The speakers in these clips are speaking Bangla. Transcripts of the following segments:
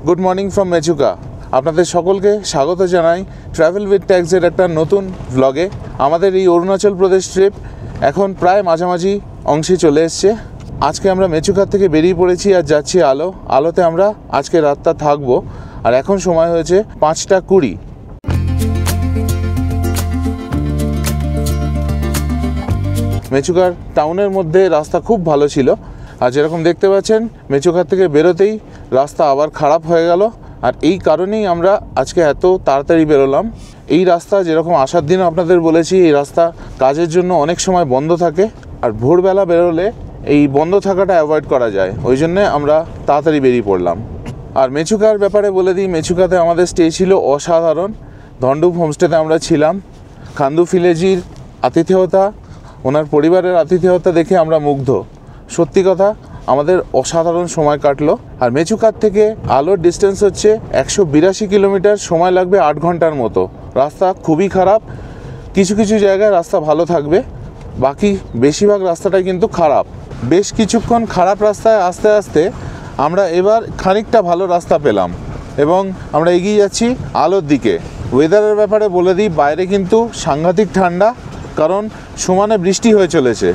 Good morning from Mechuka. আপনাদের সকলকে স্বাগত জানাই ট্রাভেল উইথ ট্যাক্সের একটা নতুন ভ্লগে। আমাদের এই অরুণাচল প্রদেশ ট্রিপ এখন প্রায় মাঝামাঝি অংশে চলে এসছে। আজকে আমরা মেচুকা থেকে বেরিয়ে পড়েছি আর যাচ্ছি আলোতে আমরা আজকে রাতটা থাকবো। আর এখন সময় হয়েছে 5:20। মেচুকার টাউনের মধ্যে রাস্তা খুব ভালো ছিল, আর যেরকম দেখতে পাচ্ছেন মেচুকা থেকে বেরোতেই রাস্তা আবার খারাপ হয়ে গেল। আর এই কারণেই আমরা আজকে এত তাড়াতাড়ি বেরোলাম। এই রাস্তা যেরকম আসার দিনও আপনাদের বলেছি, এই রাস্তা কাজের জন্য অনেক সময় বন্ধ থাকে, আর ভোরবেলা বেরোলে এই বন্ধ থাকাটা অ্যাভয়েড করা যায়। ওই জন্যে আমরা তাড়াতাড়ি বেরিয়ে পড়লাম। আর মেচুকার ব্যাপারে বলে দিই, মেচুকাতে আমাদের স্টে ছিল অসাধারণ। ধন্ডুপ হোমস্টেতে আমরা ছিলাম। খান্দু ফিলেজির আতিথেয়তা, ওনার পরিবারের আতিথেয়তা দেখে আমরা মুগ্ধ। সত্যি কথা, আমাদের অসাধারণ সময় কাটলো। আর মেচুকার থেকে আলোর ডিস্টেন্স হচ্ছে 182 কিলোমিটার, সময় লাগবে 8 ঘন্টার মতো। রাস্তা খুবই খারাপ, কিছু কিছু জায়গায় রাস্তা ভালো থাকবে, বাকি বেশিরভাগ রাস্তাটাই কিন্তু খারাপ। বেশ কিছুক্ষণ খারাপ রাস্তায় আস্তে আস্তে আমরা এবার খানিকটা ভালো রাস্তা পেলাম এবং আমরা এগিয়ে যাচ্ছি আলোর দিকে। ওয়েদারের ব্যাপারে বলে দিই, বাইরে কিন্তু সাংঘাতিক ঠান্ডা, কারণ সমানে বৃষ্টি হয়ে চলেছে,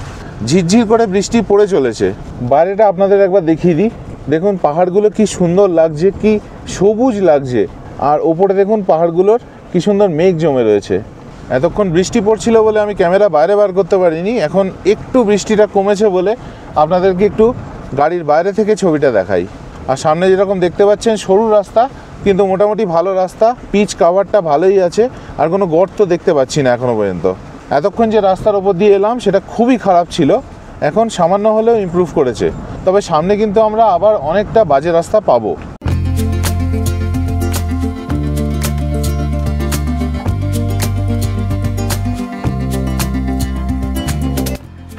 ঝিরঝির করে বৃষ্টি পড়ে চলেছে। বাইরেটা আপনাদের একবার দেখিয়ে দিই। দেখুন পাহাড়গুলো কি সুন্দর লাগছে, কি সবুজ লাগছে। আর ওপরে দেখুন পাহাড়গুলোর কি সুন্দর মেঘ জমে রয়েছে। এতক্ষণ বৃষ্টি পড়ছিল বলে আমি ক্যামেরা বাইরে বার করতে পারিনি। এখন একটু বৃষ্টিটা কমেছে বলে আপনাদেরকে একটু গাড়ির বাইরে থেকে ছবিটা দেখাই। আর সামনে যেরকম দেখতে পাচ্ছেন সরু রাস্তা, কিন্তু মোটামুটি ভালো রাস্তা, পিচ কাভারটা ভালোই আছে, আর কোনো গর্ত দেখতে পাচ্ছি না এখনও পর্যন্ত। এতক্ষণ যে রাস্তার ওপর দিয়ে এলাম সেটা খুবই খারাপ ছিল, এখন সামান্য হলেও ইমপ্রুভ করেছে। তবে সামনে কিন্তু আমরা আবার অনেকটা বাজে রাস্তা পাবো।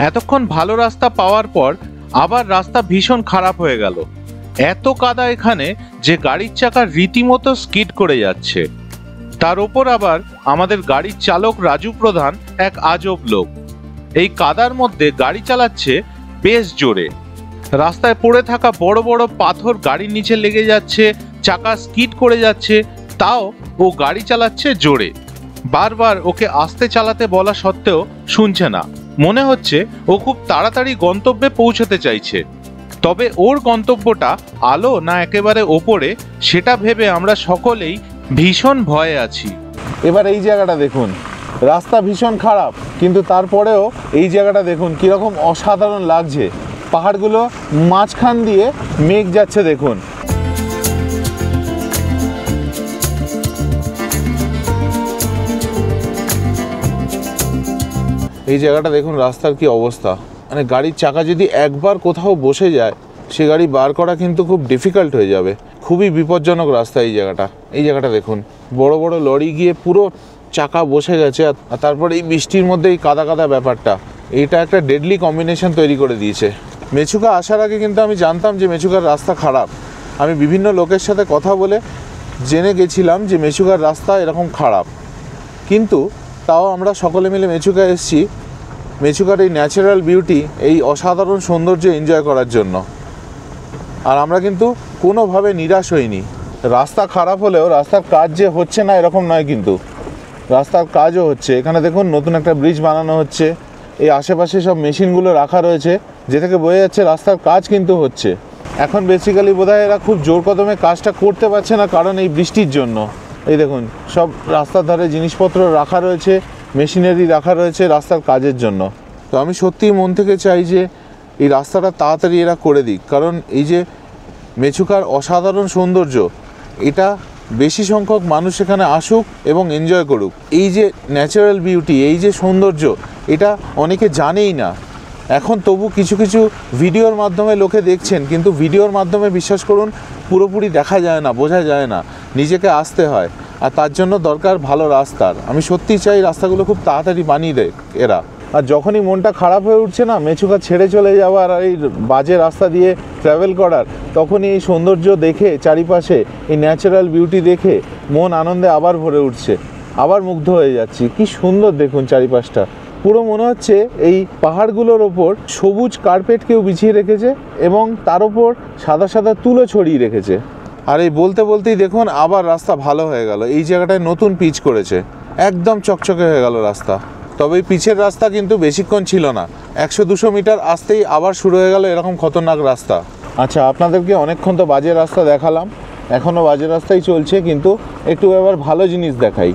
এতক্ষণ ভালো রাস্তা পাওয়ার পর আবার রাস্তা ভীষণ খারাপ হয়ে গেল। এত কাদা এখানে যে গাড়ির চাকা রীতিমতো স্কিড করে যাচ্ছে। তার ওপর আবার আমাদের গাড়ির চালক রাজু প্রধান এক আজব লোক। এই কাদার মধ্যে গাড়ি চালাচ্ছে বেশ জোরে। রাস্তায় পড়ে থাকা বড় বড় পাথর গাড়ির নিচে লেগে যাচ্ছে, চাকা স্কিড করে যাচ্ছে, তাও ও গাড়ি চালাচ্ছে জোরে। বারবার ওকে আস্তে চালাতে বলা সত্ত্বেও শুনছে না। মনে হচ্ছে ও খুব তাড়াতাড়ি গন্তব্যে পৌঁছতে চাইছে। তবে ওর গন্তব্যটা আলো না একেবারে ওপরে, সেটা ভেবে আমরা সকলেই ভীষণ ভয়ে আছি। এবার এই জায়গাটা দেখুন, রাস্তা ভীষণ খারাপ, কিন্তু তারপরেও এই জায়গাটা দেখুন কীরকম অসাধারণ লাগছে। পাহাড়গুলো মাঝখান দিয়ে মেঘ যাচ্ছে দেখুন। এই জায়গাটা দেখুন রাস্তার কি অবস্থা। মানে গাড়ির চাকা যদি একবার কোথাও বসে যায়, সে গাড়ি বার করা কিন্তু খুব ডিফিকাল্ট হয়ে যাবে। খুবই বিপজ্জনক রাস্তা এই জায়গাটা। এই জায়গাটা দেখুন, বড় বড় লরি গিয়ে পুরো চাকা বসে গেছে। আর তারপর এই বৃষ্টির মধ্যে এই কাদা কাদা ব্যাপারটা, এইটা একটা ডেডলি কম্বিনেশন তৈরি করে দিয়েছে। মেচুকা আসার আগে কিন্তু আমি জানতাম যে মেচুকার রাস্তা খারাপ। আমি বিভিন্ন লোকের সাথে কথা বলে জেনে গেছিলাম যে মেচুকার রাস্তা এরকম খারাপ, কিন্তু তাও আমরা সকলে মিলে মেচুকা এসেছি মেচুকার এই ন্যাচারাল বিউটি, এই অসাধারণ সৌন্দর্য এনজয় করার জন্য। আর আমরা কিন্তু কোনোভাবে নিরাশ হইনি। রাস্তা খারাপ হলেও রাস্তার কাজ যে হচ্ছে না এরকম নয়, কিন্তু রাস্তার কাজও হচ্ছে। এখানে দেখুন নতুন একটা ব্রিজ বানানো হচ্ছে, এই আশেপাশে সব মেশিনগুলো রাখা রয়েছে, যে থেকে বোঝা যাচ্ছে রাস্তার কাজ কিন্তু হচ্ছে। এখন বেসিক্যালি বোধহয় এরা খুব জোর কদমে কাজটা করতে পারছে না, কারণ এই বৃষ্টির জন্য। এই দেখুন সব রাস্তার ধারে জিনিসপত্র রাখা রয়েছে, মেশিনারি রাখা রয়েছে রাস্তার কাজের জন্য। তো আমি সত্যিই মন থেকে চাই যে এই রাস্তাটা তাড়াতাড়ি এরা করে দিক, কারণ এই যে মেচুকার অসাধারণ সৌন্দর্য, এটা বেশি সংখ্যক মানুষ এখানে আসুক এবং এনজয় করুক। এই যে ন্যাচারাল বিউটি, এই যে সৌন্দর্য, এটা অনেকে জানেই না। এখন তবু কিছু কিছু ভিডিওর মাধ্যমে লোকে দেখছেন, কিন্তু ভিডিওর মাধ্যমে বিশ্বাস করুন পুরোপুরি দেখা যায় না, বোঝা যায় না, নিজেকে আসতে হয়। আর তার জন্য দরকার ভালো রাস্তার। আমি সত্যি চাই রাস্তাগুলো খুব তাড়াতাড়ি বানিয়ে দেয় এরা। আর যখনই মনটা খারাপ হয়ে উঠছে না মেচুকা ছেড়ে চলে যাওয়ার আর এই বাজে রাস্তা দিয়ে ট্রাভেল করার, তখনই এই সৌন্দর্য দেখে, চারিপাশে এই ন্যাচারাল বিউটি দেখে মন আনন্দে আবার ভরে উঠছে, আবার মুগ্ধ হয়ে যাচ্ছি। কি সুন্দর দেখুন চারিপাশটা, পুরো মনে হচ্ছে এই পাহাড়গুলোর ওপর সবুজ কার্পেট কেউ বিছিয়ে রেখেছে এবং তার ওপর সাদা সাদা তুলো ছড়িয়ে রেখেছে। আর এই বলতে বলতেই দেখুন আবার রাস্তা ভালো হয়ে গেল। এই জায়গাটায় নতুন পিচ করেছে, একদম চকচকে হয়ে গেল রাস্তা। তবে এই পিচের রাস্তা কিন্তু বেশিক্ষণ ছিল না, 100-200 মিটার আসতেই আবার শুরু হয়ে গেল এরকম খতরনাক রাস্তা। আচ্ছা, আপনাদেরকে অনেকক্ষণ তো বাজে রাস্তা দেখালাম, এখনও বাজে রাস্তাই চলছে, কিন্তু একটু এবার ভালো জিনিস দেখাই।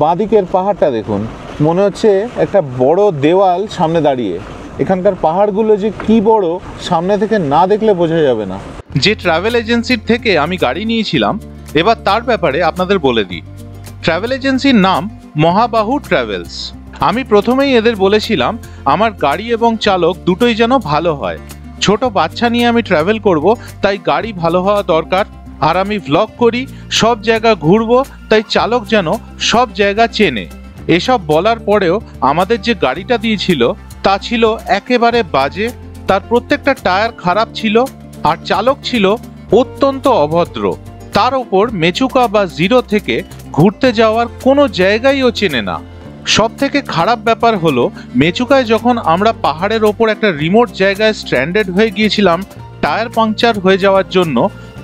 বাঁদিকের পাহাড়টা দেখুন, মনে হচ্ছে একটা বড় দেওয়াল সামনে দাঁড়িয়ে। এখানকার পাহাড়গুলো যে কি বড়, সামনে থেকে না দেখলে বোঝা যাবে না। যে ট্রাভেল এজেন্সির থেকে আমি গাড়ি নিয়েছিলাম, এবার তার ব্যাপারে আপনাদের বলে দিই। ট্রাভেল এজেন্সির নাম মহাবাহু ট্রাভেলস। আমি প্রথমেই এদের বলেছিলাম আমার গাড়ি এবং চালক দুটোই যেন ভালো হয়। ছোট বাচ্চা নিয়ে আমি ট্রাভেল করব, তাই গাড়ি ভালো হওয়া দরকার। আর আমি ভ্লগ করি, সব জায়গা ঘুরবো, তাই চালক যেন সব জায়গা চেনে। এসব বলার পরেও আমাদের যে গাড়িটা দিয়েছিল তা ছিল একেবারে বাজে। তার প্রত্যেকটা টায়ার খারাপ ছিল, আর চালক ছিল অত্যন্ত অভদ্র। তার ওপর মেচুকা বা জিরো থেকে ঘুরতে যাওয়ার কোনো জায়গায়ও চেনে না। সব থেকে খারাপ ব্যাপার হলো, মেচুকায় যখন আমরা পাহাড়ের ওপর একটা রিমোট জায়গায় স্ট্র্যান্ডেড হয়ে গিয়েছিলাম টায়ার পাংচার হয়ে যাওয়ার জন্য,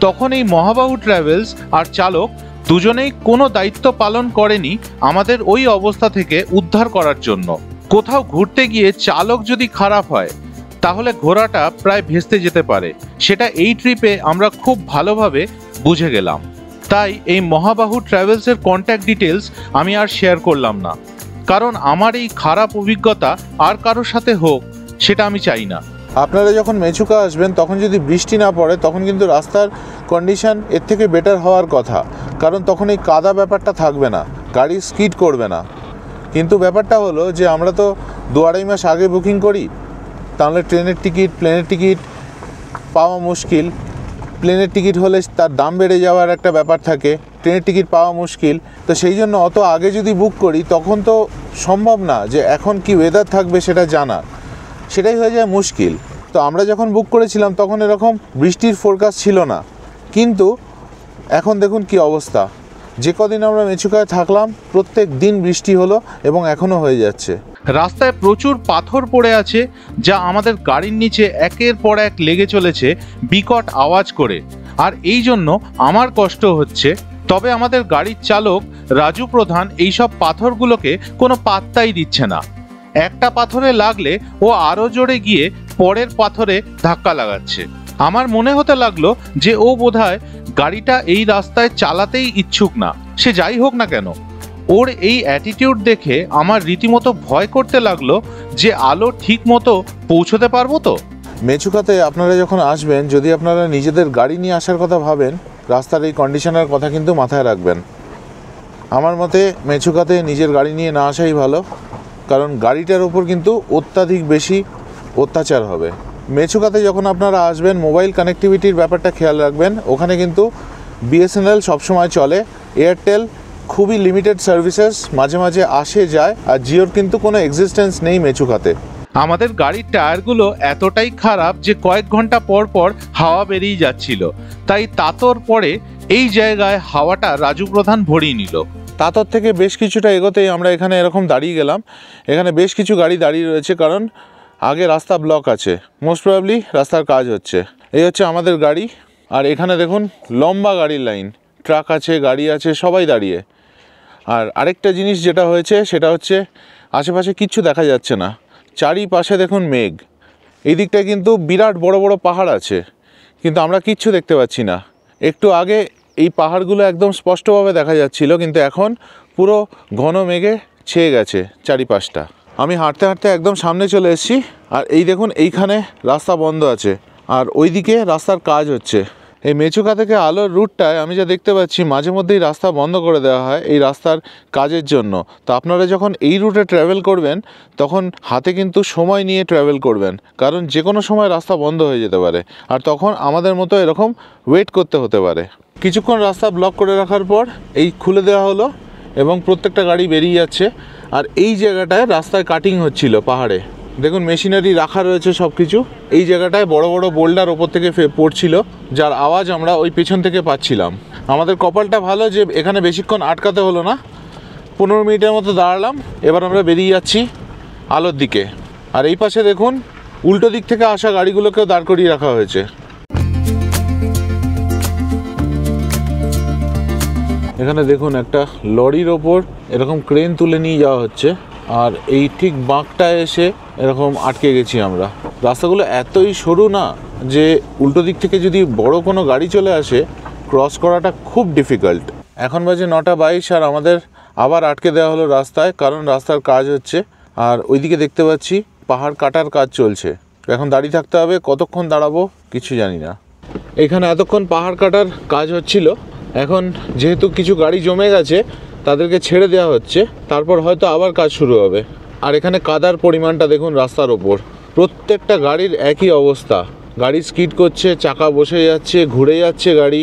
তখন এই মহাবাহু ট্রাভেলস আর চালক দুজনেই কোনো দায়িত্ব পালন করেনি আমাদের ওই অবস্থা থেকে উদ্ধার করার জন্য। কোথাও ঘুরতে গিয়ে চালক যদি খারাপ হয় তাহলে ঘোড়াটা প্রায় ভেস্তে যেতে পারে, সেটা এই ট্রিপে আমরা খুব ভালোভাবে বুঝে গেলাম। তাই এই মহাবাহু ট্রাভেলসের কন্ট্যাক্ট ডিটেলস আমি আর শেয়ার করলাম না, কারণ আমার এই খারাপ অভিজ্ঞতা আর কারোর সাথে হোক সেটা আমি চাই না। আপনারা যখন মেচুকা আসবেন তখন যদি বৃষ্টি না পড়ে, তখন কিন্তু রাস্তার কন্ডিশন এর থেকে বেটার হওয়ার কথা, কারণ তখন এই কাদা ব্যাপারটা থাকবে না, গাড়ি স্কিড করবে না। কিন্তু ব্যাপারটা হলো যে আমরা তো 2-2.5 মাস আগে বুকিং করি, তাহলে ট্রেনের টিকিট, প্লেনের টিকিট পাওয়া মুশকিল। প্লেনের টিকিট হলে তার দাম বেড়ে যাওয়ার একটা ব্যাপার থাকে, ট্রেনের টিকিট পাওয়া মুশকিল। তো সেই জন্য অত আগে যদি বুক করি তখন তো সম্ভব না যে এখন কি ওয়েদার থাকবে সেটা জানা, সেটাই হয়ে যায় মুশকিল। তো আমরা যখন বুক করেছিলাম তখন এরকম বৃষ্টির ফোরকাস্ট ছিল না, কিন্তু এখন দেখুন কি অবস্থা। যে কদিন আমরা মেচুকায় থাকলাম প্রত্যেক দিন বৃষ্টি হলো এবং এখনও হয়ে যাচ্ছে। রাস্তায় প্রচুর পাথর পড়ে আছে, যা আমাদের গাড়ির নিচে একের পর এক লেগে চলেছে বিকট আওয়াজ করে, আর এই জন্য আমার কষ্ট হচ্ছে। তবে আমাদের গাড়ির চালক রাজু প্রধান এইসব পাথরগুলোকে কোনো পাত্তাই দিচ্ছে না। একটা পাথরে লাগলে ও আরো জোরে গিয়ে পরের পাথরে ধাক্কা লাগাচ্ছে। আমার মনে হতে লাগলো যে ও বোধহয় গাড়িটা এই রাস্তায় চালাতেই ইচ্ছুক না, সে যাই হোক না কেন। ওর এই অ্যাটিটিউড দেখে আমার রীতিমতো ভয় করতে লাগলো যে আলো ঠিক মতো পৌঁছতে পারবো তো। মেচুকাতে আপনারা যখন আসবেন, যদি আপনারা নিজেদের গাড়ি নিয়ে আসার কথা ভাবেন, রাস্তার এই কন্ডিশনের কথা কিন্তু মাথায় রাখবেন। আমার মতে মেচুকাতে নিজের গাড়ি নিয়ে না আসাই ভালো, কারণ গাড়িটার ওপর কিন্তু অত্যাধিক বেশি অত্যাচার হবে। মেচুকাতে যখন আপনারা আসবেন মোবাইল কানেক্টিভিটির ব্যাপারটা খেয়াল রাখবেন। ওখানে কিন্তু বিএসএনএল সবসময় চলে, এয়ারটেল খুবই লিমিটেড সার্ভিসেস মাঝে মাঝে আসে যায়, আর জিওর কিন্তু কোনো এক্সিস্টেন্স নেই মেচুকাতে। আমাদের গাড়ির টায়ারগুলো এতটাই খারাপ যে কয়েক ঘন্টা পর পর হাওয়া বেরিয়ে যাচ্ছিল, তাই তাতর পরে এই জায়গায় হাওয়াটা রাজু প্রধান ভরিয়ে নিল। তাতর থেকে বেশ কিছুটা এগোতেই আমরা এখানে এরকম দাঁড়িয়ে গেলাম। এখানে বেশ কিছু গাড়ি দাঁড়িয়ে রয়েছে, কারণ আগে রাস্তা ব্লক আছে, মোস্ট প্রবাবলি রাস্তার কাজ হচ্ছে। এই হচ্ছে আমাদের গাড়ি, আর এখানে দেখুন লম্বা গাড়ির লাইন, ট্রাক আছে, গাড়ি আছে, সবাই দাঁড়িয়ে। আর আরেকটা জিনিস যেটা হয়েছে সেটা হচ্ছে আশেপাশে কিচ্ছু দেখা যাচ্ছে না, চারিপাশে দেখুন মেঘ। এই দিকটায় কিন্তু বিরাট বড় বড় পাহাড় আছে, কিন্তু আমরা কিচ্ছু দেখতে পাচ্ছি না। একটু আগে এই পাহাড়গুলো একদম স্পষ্টভাবে দেখা যাচ্ছিল, কিন্তু এখন পুরো ঘন মেঘে ছেয়ে গেছে চারিপাশটা। আমি হাঁটতে হাঁটতে একদম সামনে চলে এসেছি, আর এই দেখুন এইখানে রাস্তা বন্ধ আছে, আর ওইদিকে রাস্তার কাজ হচ্ছে। এই মেচুকা থেকে আলোর রুটটায় আমি যা দেখতে পাচ্ছি মাঝে মধ্যেই রাস্তা বন্ধ করে দেওয়া হয় এই রাস্তার কাজের জন্য। তো আপনারা যখন এই রুটে ট্রাভেল করবেন তখন হাতে কিন্তু সময় নিয়ে ট্রাভেল করবেন, কারণ যে কোনো সময় রাস্তা বন্ধ হয়ে যেতে পারে, আর তখন আমাদের মতো এরকম ওয়েট করতে হতে পারে। কিছুক্ষণ রাস্তা ব্লক করে রাখার পর এই খুলে দেওয়া হলো এবং প্রত্যেকটা গাড়ি বেরিয়ে যাচ্ছে। আর এই জায়গাটায় রাস্তায় কাটিং হচ্ছিল পাহাড়ে, দেখুন মেশিনারি রাখা রয়েছে সব কিছু। এই জায়গাটায় বড় বড় বোল্ডার ওপর থেকে পড়ছিল, যার আওয়াজ আমরা ওই পেছন থেকে পাচ্ছিলাম। আমাদের কপালটা ভালো যে এখানে বেশিক্ষণ আটকাতে হলো না, 15 মিনিটের মতো দাঁড়ালাম। এবার আমরা বেরিয়ে যাচ্ছি আলোর দিকে। আর এই পাশে দেখুন উল্টো দিক থেকে আসা গাড়িগুলোকেও দাঁড় করিয়ে রাখা হয়েছে। এখানে দেখুন একটা লরির ওপর এরকম ক্রেন তুলে নিয়ে যাওয়া হচ্ছে, আর এই ঠিক বাঁকটায় এসে এরকম আটকে গেছি আমরা। রাস্তাগুলো এতই সরু না যে উল্টো দিক থেকে যদি বড় কোনো গাড়ি চলে আসে ক্রস করাটা খুব ডিফিকাল্ট। এখন বাজে 9:22 আর আমাদের আবার আটকে দেওয়া হলো রাস্তায়, কারণ রাস্তার কাজ হচ্ছে। আর ওইদিকে দেখতে পাচ্ছি পাহাড় কাটার কাজ চলছে। এখন দাঁড়িয়ে থাকতে হবে, কতক্ষণ দাঁড়াবো কিছু জানি না। এখানে এতক্ষণ পাহাড় কাটার কাজ হচ্ছিল, এখন যেহেতু কিছু গাড়ি জমে গেছে তাদেরকে ছেড়ে দেওয়া হচ্ছে, তারপর হয়তো আবার কাজ শুরু হবে। আর এখানে কাদার পরিমাণটা দেখুন রাস্তার ওপর, প্রত্যেকটা গাড়ির একই অবস্থা, গাড়ি স্কিড করছে, চাকা বসে যাচ্ছে, ঘুরে যাচ্ছে গাড়ি।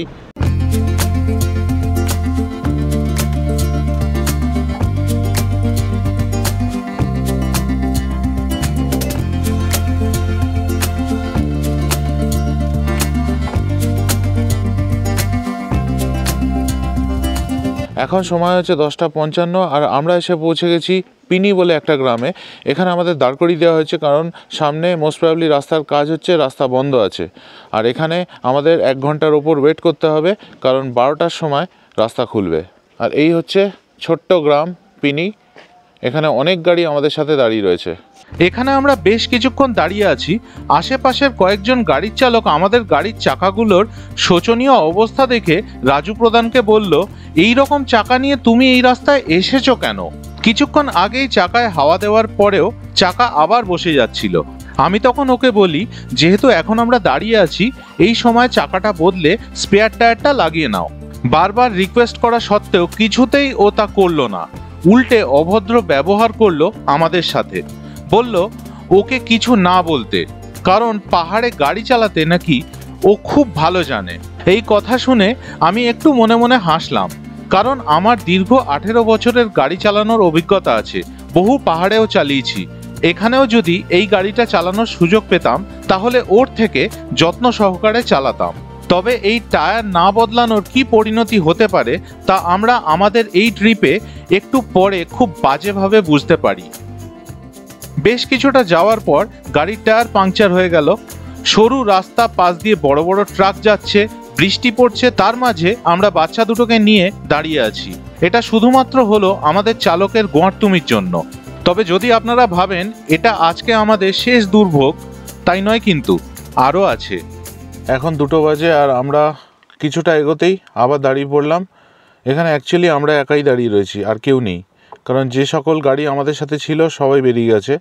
এখন সময় হচ্ছে 10:55 আর আমরা এসে পৌঁছে গেছি পিনি বলে একটা গ্রামে। এখানে আমাদের দাঁড় করিয়ে দেওয়া হয়েছে কারণ সামনে মোস্ট প্রবাবলি রাস্তার কাজ হচ্ছে, রাস্তা বন্ধ আছে। আর এখানে আমাদের 1 ঘন্টার ওপর ওয়েট করতে হবে কারণ 12টার সময় রাস্তা খুলবে। আর এই হচ্ছে ছোট্ট গ্রাম পিনি, এখানে অনেক গাড়ি আমাদের সাথে দাঁড়িয়ে রয়েছে। এখানে আমরা বেশ কিছুক্ষণ দাঁড়িয়ে আছি। আশেপাশের কয়েকজন গাড়ির চালক আমাদের গাড়ির চাকাগুলোর শোচনীয় অবস্থা দেখে রাজু প্রধানকে বলল, এই রকম চাকা নিয়ে তুমি এই রাস্তায় এসেছো কেন? কিছুক্ষণ আগেই চাকায় হাওয়া দেওয়ার পরেও চাকা আবার বসে যাচ্ছিল। আমি তখন ওকে বলি, যেহেতু এখন আমরা দাঁড়িয়ে আছি এই সময় চাকাটা বদলে স্পেয়ার টায়ারটা লাগিয়ে নাও। বারবার রিকোয়েস্ট করা সত্ত্বেও কিছুতেই ও তা করলো না, উল্টে অভদ্র ব্যবহার করলো আমাদের সাথে। বলল ওকে কিছু না বলতে, কারণ পাহাড়ে গাড়ি চালাতে নাকি ও খুব ভালো জানে। এই কথা শুনে আমি একটু মনে মনে হাসলাম, কারণ আমার দীর্ঘ 18 বছরের গাড়ি চালানোর অভিজ্ঞতা আছে, বহু পাহাড়েও চালিয়েছি। এখানেও যদি এই গাড়িটা চালানোর সুযোগ পেতাম তাহলে ওর থেকে যত্ন সহকারে চালাতাম। তবে এই টায়ার না বদলানোর কি পরিণতি হতে পারে তা আমরা আমাদের এই ট্রিপে একটু পরে খুব বাজেভাবে বুঝতে পারি। বেশ কিছুটা যাওয়ার পর গাড়ির টায়ার পাংচার হয়ে গেল। সরু রাস্তা পাশ দিয়ে বড় বড় ট্রাক যাচ্ছে, বৃষ্টি পড়ছে, তার মাঝে আমরা বাচ্চা দুটোকে নিয়ে দাঁড়িয়ে আছি। এটা শুধুমাত্র হলো আমাদের চালকের গোয়ার্তুমির জন্য। তবে যদি আপনারা ভাবেন এটা আজকে আমাদের শেষ দুর্ভোগ, তাই নয়, কিন্তু আরও আছে। এখন 2টো বাজে আর আমরা কিছুটা এগোতেই আবার দাঁড়িয়ে পড়লাম। এখানে অ্যাকচুয়ালি আমরা একাই দাঁড়িয়ে রয়েছি, আর কেউ নেই, কারণ যে সকল গাড়ি আমাদের সাথে ছিল সবাই বেরিয়ে গেছে।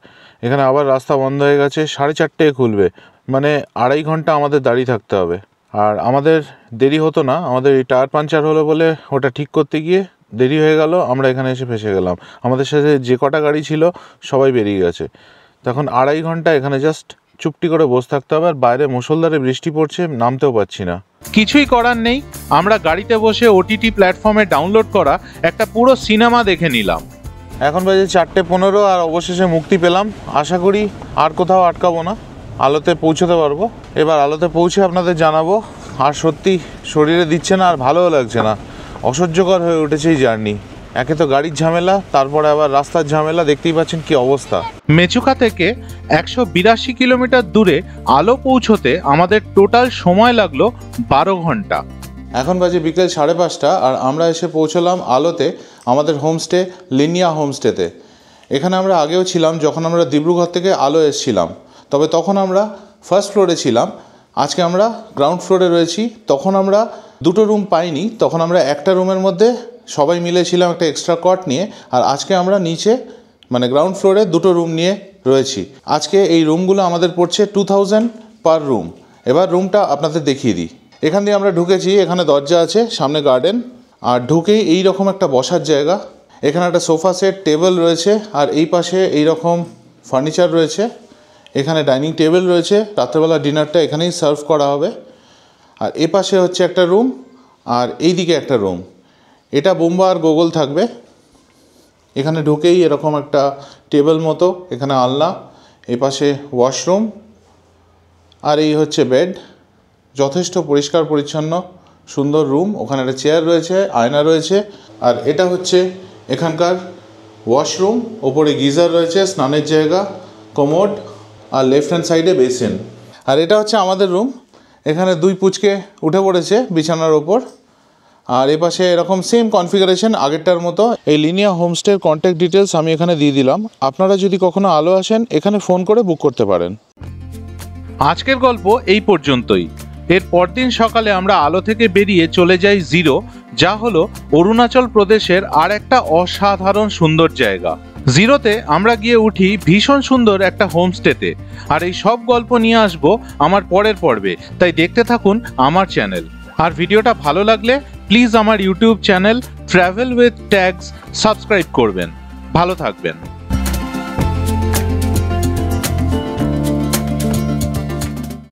এখানে আবার রাস্তা বন্ধ হয়ে গেছে, 4:30 খুলবে, মানে 2.5 ঘন্টা আমাদের দাঁড়িয়ে থাকতে হবে। আর আমাদের দেরি হতো না, আমাদের এই টায়ার পাঞ্চার হলো বলে ওটা ঠিক করতে গিয়ে দেরি হয়ে গেল, আমরা এখানে এসে ফেসে গেলাম। আমাদের সাথে যে কটা গাড়ি ছিল সবাই বেরিয়ে গেছে। তখন 2.5 ঘন্টা এখানে জাস্ট চুপটি করে বসে থাকতে হবে, আর বাইরে মুষলধারে বৃষ্টি পড়ছে, নামতেও পারছি না। কিছুই করার নেই, আমরা গাড়িতে বসে ওটিটি প্ল্যাটফর্মে ডাউনলোড করা একটা পুরো সিনেমা দেখে নিলাম। এখন বাজে 4:15 আর অবশেষে মুক্তি পেলাম। আশা করি আর কোথাও আটকাবো না, আলোতে পৌঁছতে পারবো। এবার আলোতে পৌঁছে আপনাদের জানাবো। আর সত্যি শরীরে দিচ্ছে না, আর ভালোও লাগছে না, অসহ্যকর হয়ে উঠেছে এই জার্নি। একে তো গাড়ির ঝামেলা, তারপরে আবার রাস্তার ঝামেলা, দেখতেই পাচ্ছেন কি অবস্থা। মেচুকা থেকে 182 কিলোমিটার দূরে আলো পৌঁছতে আমাদের টোটাল সময় লাগলো 12 ঘন্টা। এখন বাজে বিকেল 5:30 আর আমরা এসে পৌঁছলাম আলোতে, আমাদের হোমস্টে লিনিয়া হোমস্টেতে। এখানে আমরা আগেও ছিলাম যখন আমরা দিব্রুগড় থেকে আলো এসেছিলাম, তবে তখন আমরা ফার্স্ট ফ্লোরে ছিলাম। আজকে আমরা গ্রাউন্ড ফ্লোরে রয়েছি। তখন আমরা 2টো রুম পাইনি, তখন আমরা একটা রুমের মধ্যে সবাই মিলে ছিলাম একটা এক্সট্রা কট নিয়ে। আর আজকে আমরা নিচে মানে গ্রাউন্ড ফ্লোরে 2টো রুম নিয়ে রয়েছি। আজকে এই রুমগুলো আমাদের পড়ছে 2000 পার রুম। এবার রুমটা আপনাদের দেখিয়ে দিই। এখান দিয়ে আমরা ঢুকেছি, এখানে দরজা আছে, সামনে গার্ডেন, আর ঢুকেই এই রকম একটা বসার জায়গা। এখানে একটা সোফা সেট, টেবিল রয়েছে, আর এই পাশে এই রকম ফার্নিচার রয়েছে। এখানে ডাইনিং টেবিল রয়েছে, রাত্রেবেলা ডিনারটা এখানেই সার্ভ করা হবে। আর এ পাশে হচ্ছে একটা রুম, আর এই দিকে একটা রুম। এটা বোম্বা আর গোগল থাকবে। এখানে ঢুকেই এরকম একটা টেবিল মতো, এখানে আলনা, এই পাশে ওয়াশরুম, আর এই হচ্ছে বেড। যথেষ্ট পরিষ্কার পরিচ্ছন্ন সুন্দর রুম। ওখানে একটা চেয়ার রয়েছে, আয়না রয়েছে। আর এটা হচ্ছে এখানকার ওয়াশরুম, ওপরে গিজার রয়েছে, স্নানের জায়গা, কমোড, আর লেফট হ্যান্ড সাইডে বেসিন। আর এটা হচ্ছে আমাদের রুম। এখানে 2 পুচকে উঠে পড়েছে বিছানার ওপর। আর এ পাশে এরকম সেম কনফিগারেশন আগেরটার মতো। এই লিনিয়া হোমস্টের কন্ট্যাক্ট ডিটেলস আমি এখানে দিয়ে দিলাম। আপনারা যদি কখনো আলো আসেন এখানে ফোন করে বুক করতে পারেন। আজকের গল্প এই পর্যন্তই। এর পরদিন সকালে আমরা আলো থেকে বেরিয়ে চলে যাই জিরো, যা হলো অরুণাচল প্রদেশের আর একটা অসাধারণ সুন্দর জায়গা। জিরোতে আমরা গিয়ে উঠি ভীষণ সুন্দর একটা হোমস্টেতে। আর এই সব গল্প নিয়ে আসবো আমার পরের পর্বে, তাই দেখতে থাকুন আমার চ্যানেল। আর ভিডিওটা ভালো লাগলে প্লিজ আমার YouTube channel travel with tags subscribe করবেন। ভালো থাকবেন।